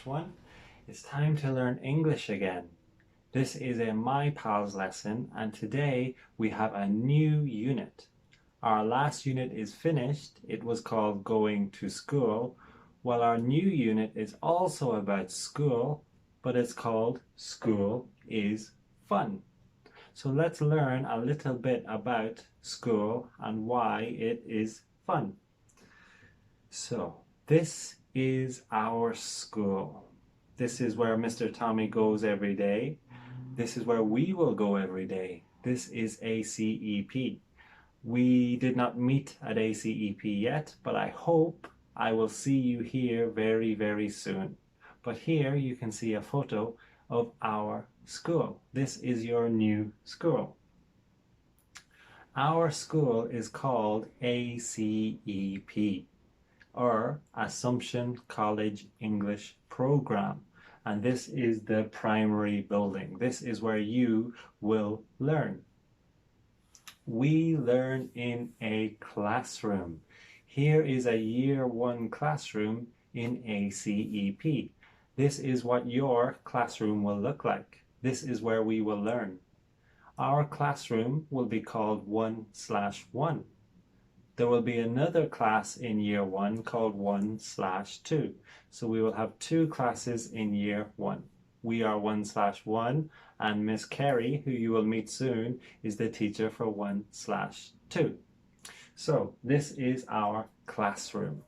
1/1. It's time to learn English again. This is a My Pals lesson, and today we have a new unit. Our last unit is finished. It was called Going to School. Well, our new unit is also about school, but it's called School is Fun. So let's learn a little bit about school and why it is fun. So this is our school. This is where Mr. Tommy goes every day. This is where we will go every day. This is ACEP. We did not meet at ACEP yet, but I hope I will see you here very, very soon. But here you can see a photo of our school. This is your new school. Our school is called ACEP, or Assumption College English Program. And this is the primary building. This is where you will learn. We learn in a classroom. Here is a Year 1 classroom in ACEP. This is what your classroom will look like. This is where we will learn. Our classroom will be called 1/1. There will be another class in Year 1 called 1/2. So we will have two classes in Year 1. We are 1/1, and Miss Kerry, who you will meet soon, is the teacher for 1/2. So this is our classroom.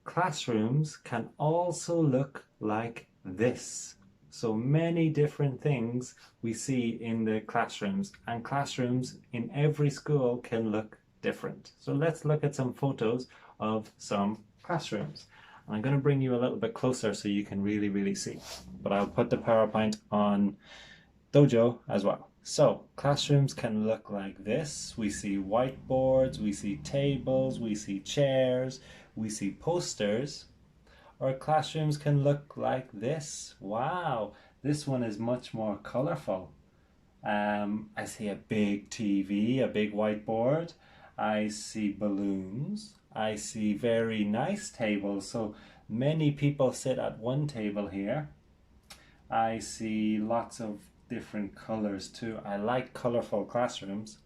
Classrooms can also look like this. So many different things we see in the classrooms, and classrooms in every school can look different. So let's look at some photos of some classrooms. And I'm going to bring you a little bit closer so you can really see. But I'll put the PowerPoint on Dojo as well. So classrooms can look like this. We see whiteboards, we see tables, we see chairs, we see posters. Or classrooms can look like this. Wow, this one is much more colorful. I see a big TV, a big whiteboard. I see balloons. I see very nice tables. So many people sit at one table here. I see lots of different colors too. I like colorful classrooms.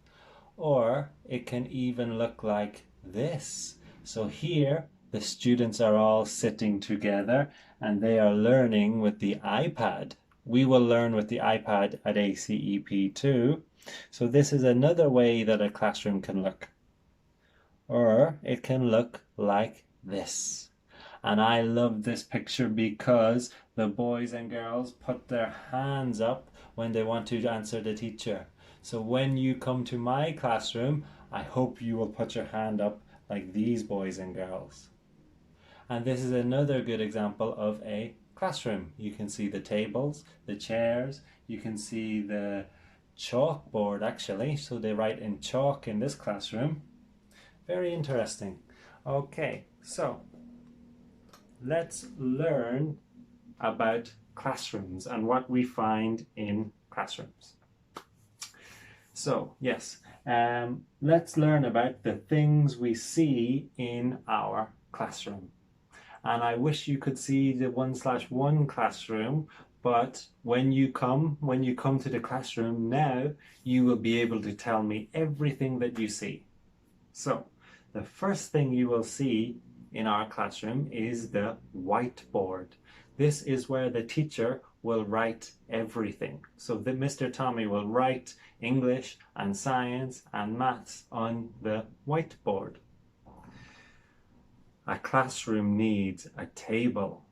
Or it can even look like this. So here the students are all sitting together and they are learning with the iPad. We will learn with the iPad at ACEP too. So this is another way that a classroom can look. Or it can look like this. And I love this picture because the boys and girls put their hands up when they want to answer the teacher. So when you come to my classroom, I hope you will put your hand up like these boys and girls. And this is another good example of a classroom. You can see the tables, the chairs, you can see the chalkboard actually. So they write in chalk in this classroom. Very interesting. Okay, so let's learn about classrooms and what we find in classrooms. So yes, let's learn about the things we see in our classroom. And I wish you could see the 1/1 classroom, but when you come to the classroom now, you will be able to tell me everything that you see. So the first thing you will see in our classroom is the whiteboard. This is where the teacher will write everything. So that Mr. Tommy will write English and science and maths on the whiteboard. A classroom needs a table.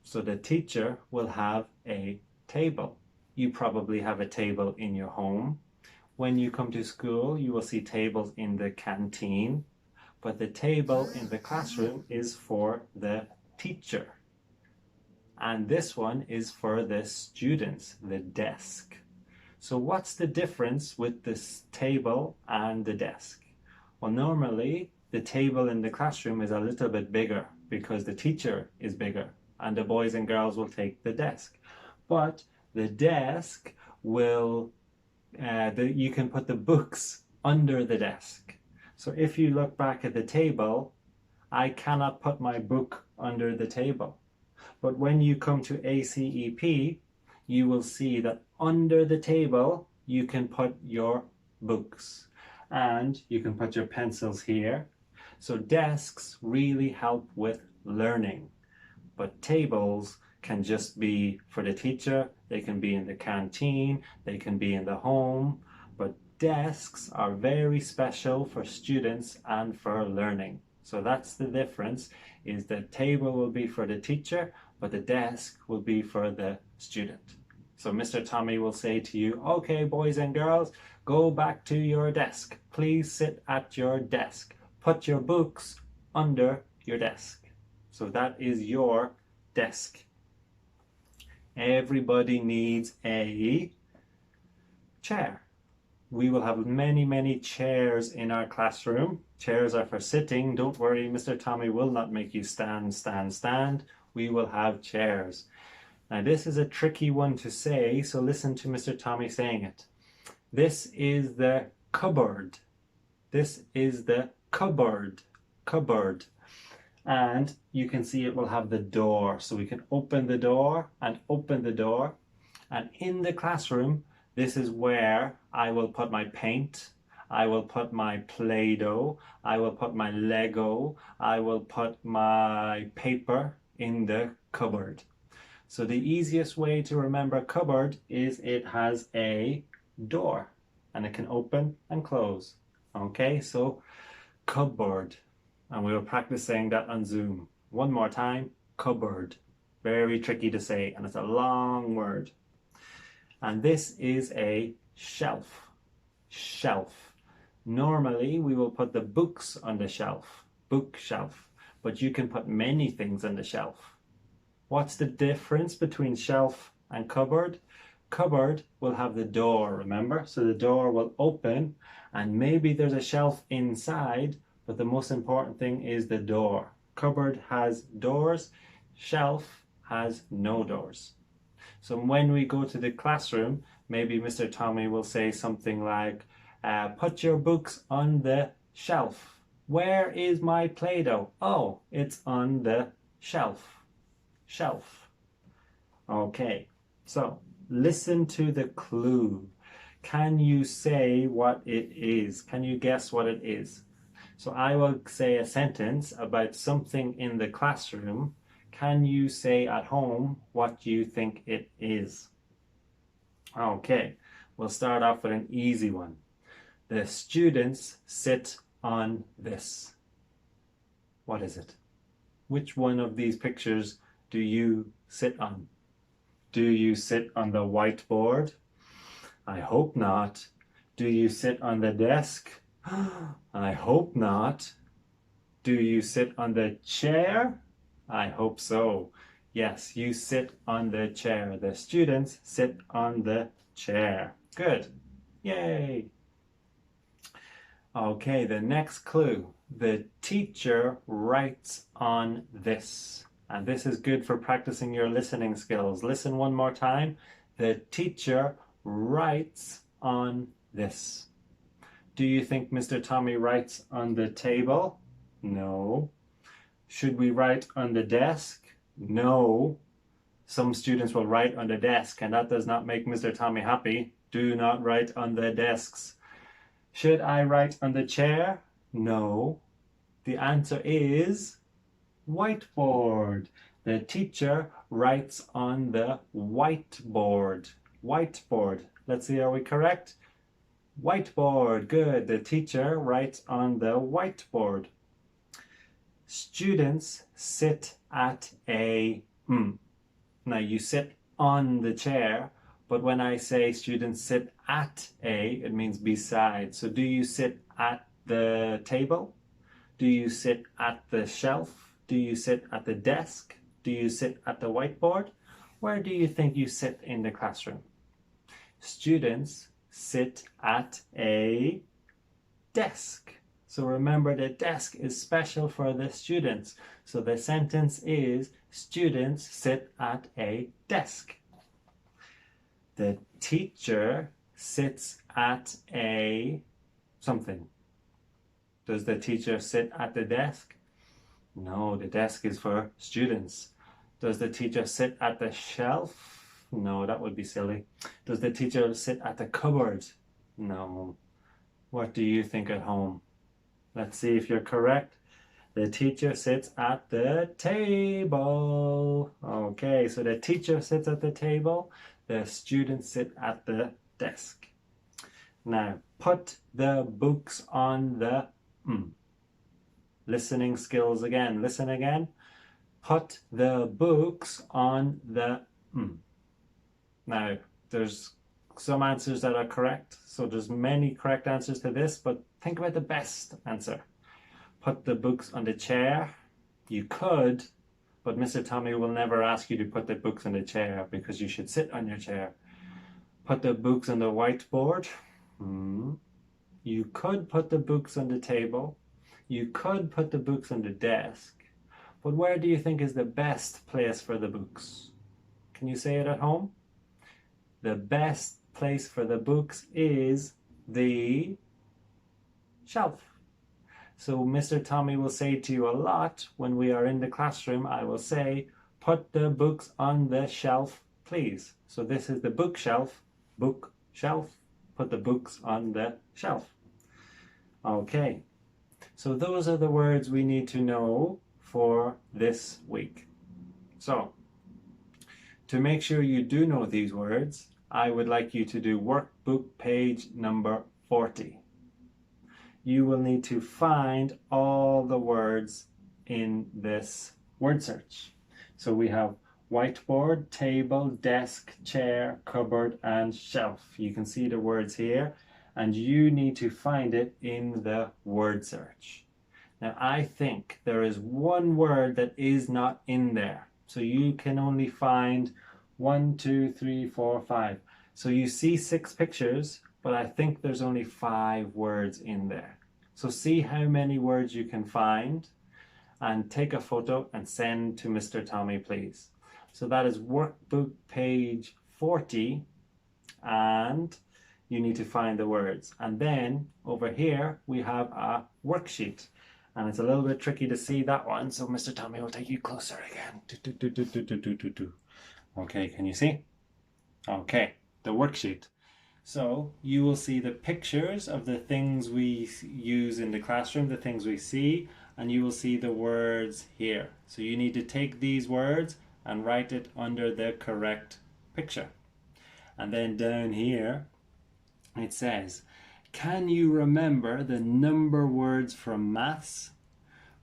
So the teacher will have a table. You probably have a table in your home. When you come to school, you will see tables in the canteen. But the table in the classroom is for the teacher. And this one is for the students, the desk. So what's the difference with this table and the desk? Well, normally the table in the classroom is a little bit bigger because the teacher is bigger and the boys and girls will take the desk. But the desk will, you can put the books under the desk. So if you look back at the table, I cannot put my book under the table. But when you come to ACEP, you will see that under the table, you can put your books and you can put your pencils here. So desks really help with learning, but tables can just be for the teacher. They can be in the canteen, they can be in the home, but desks are very special for students and for learning. So that's the difference, is the table will be for the teacher, but the desk will be for the student. So Mr. Tommy will say to you, okay, boys and girls, go back to your desk. Please sit at your desk. Put your books under your desk. So that is your desk. Everybody needs a chair. We will have many chairs in our classroom. Chairs are for sitting. Don't worry, Mr. Tommy will not make you stand. We will have chairs. Now this is a tricky one to say, so listen to Mr. Tommy saying it. This is the cupboard. This is the cupboard. Cupboard. And you can see it will have the door. So we can open the door and open the door. And in the classroom, this is where I will put my paint. I will put my Play-Doh. I will put my Lego. I will put my paper in the cupboard. So the easiest way to remember cupboard is it has a door and it can open and close. Okay, so cupboard. And we will practice saying that on Zoom. One more time, cupboard. Very tricky to say, and it's a long word. And this is a shelf. Shelf. Normally, we will put the books on the shelf. Bookshelf. But you can put many things on the shelf. What's the difference between shelf and cupboard? Cupboard will have the door, remember? So the door will open, and maybe there's a shelf inside, but the most important thing is the door. Cupboard has doors, shelf has no doors. So when we go to the classroom, maybe Mr. Tommy will say something like, put your books on the shelf. Where is my Play-Doh? Oh, it's on the shelf. Shelf. Okay, so listen to the clue. Can you say what it is? Can you guess what it is? So I will say a sentence about something in the classroom. Can you say at home what you think it is? Okay, we'll start off with an easy one. The students sit on this. What is it? Which one of these pictures do you sit on? Do you sit on the whiteboard? I hope not. Do you sit on the desk? I hope not. Do you sit on the chair? I hope so. Yes, you sit on the chair. The students sit on the chair. Good. Yay. Okay, the next clue. The teacher writes on this. And this is good for practicing your listening skills. Listen one more time. The teacher writes on this. Do you think Mr. Tommy writes on the table? No. Should we write on the desk? No. Some students will write on the desk, and that does not make Mr. Tommy happy. Do not write on the desks. Should I write on the chair? No. The answer is whiteboard. The teacher writes on the whiteboard. Whiteboard. Let's see, are we correct? Whiteboard. Good. The teacher writes on the whiteboard. Students sit at a... Now you sit on the chair, but when I say students sit at a, it means beside. So do you sit at the table? Do you sit at the shelf? Do you sit at the desk? Do you sit at the whiteboard? Where do you think you sit in the classroom? Students sit at a desk. So remember, the desk is special for the students. So the sentence is, students sit at a desk. The teacher sits at a something. Does the teacher sit at the desk? No, the desk is for students. Does the teacher sit at the shelf? No, that would be silly. Does the teacher sit at the cupboard? No. What do you think at home? Let's see if you're correct. The teacher sits at the table. Okay, so the teacher sits at the table. The students sit at the desk. Now, put the books on the listening skills again. Listen again. Put the books on the Now, there's some answers that are correct. So there's many correct answers to this, but think about the best answer. Put the books on the chair. You could, but Mr. Tommy will never ask you to put the books on the chair because you should sit on your chair. Put the books on the whiteboard. You could put the books on the table. You could put the books on the desk. But where do you think is the best place for the books? Can you say it at home? The best place for the books is the shelf. So Mr. Tommy will say to you a lot when we are in the classroom, I will say, put the books on the shelf, please. So this is the bookshelf, bookshelf. Put the books on the shelf. Okay, so those are the words we need to know for this week. So, to make sure you do know these words, I would like you to do workbook page number 40. You will need to find all the words in this word search. So we have whiteboard, table, desk, chair, cupboard, and shelf. You can see the words here, and you need to find it in the word search. Now, I think there is one word that is not in there. So you can only find 1, 2, 3, 4, 5. So you see 6 pictures, but I think there's only 5 words in there. So see how many words you can find and take a photo and send to Mr. Tommy, please. So that is workbook page 40, and you need to find the words. And then over here we have a worksheet, and it's a little bit tricky to see that one, so Mr. Tommy will take you closer again. Okay, can you see? Okay, the worksheet. So you will see the pictures of the things we use in the classroom, the things we see, and you will see the words here. So you need to take these words and write it under the correct picture. And then down here it says, can you remember the number words from maths?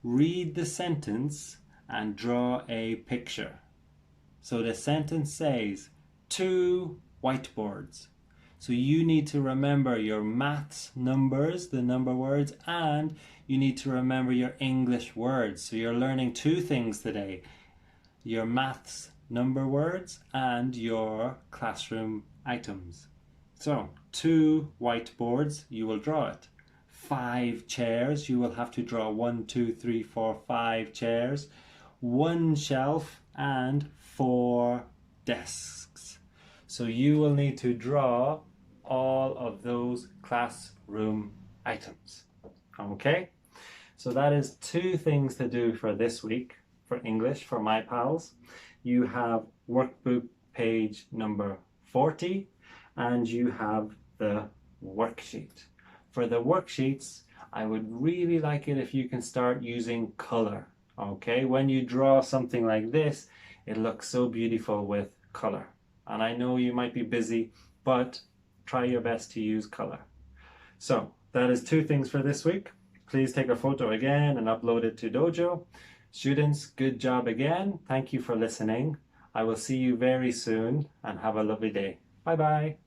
Read the sentence and draw a picture. So the sentence says 2 whiteboards. So you need to remember your maths numbers, the number words, and you need to remember your English words. So you're learning 2 things today. Your maths number words and your classroom items. So 2 whiteboards, you will draw it. 5 chairs, you will have to draw 1, 2, 3, 4, 5 chairs. 1 shelf and 4 desks. So you will need to draw all of those classroom items. Okay? So that is 2 things to do for this week for English for my pals. You have workbook page number 40 and you have the worksheet. For the worksheets, I would really like it if you can start using color. Okay, when you draw something like this, it looks so beautiful with color. And I know you might be busy, but try your best to use color. So that is 2 things for this week. Please take a photo again and upload it to Dojo. Students, good job again. Thank you for listening. I will see you very soon and have a lovely day. Bye bye.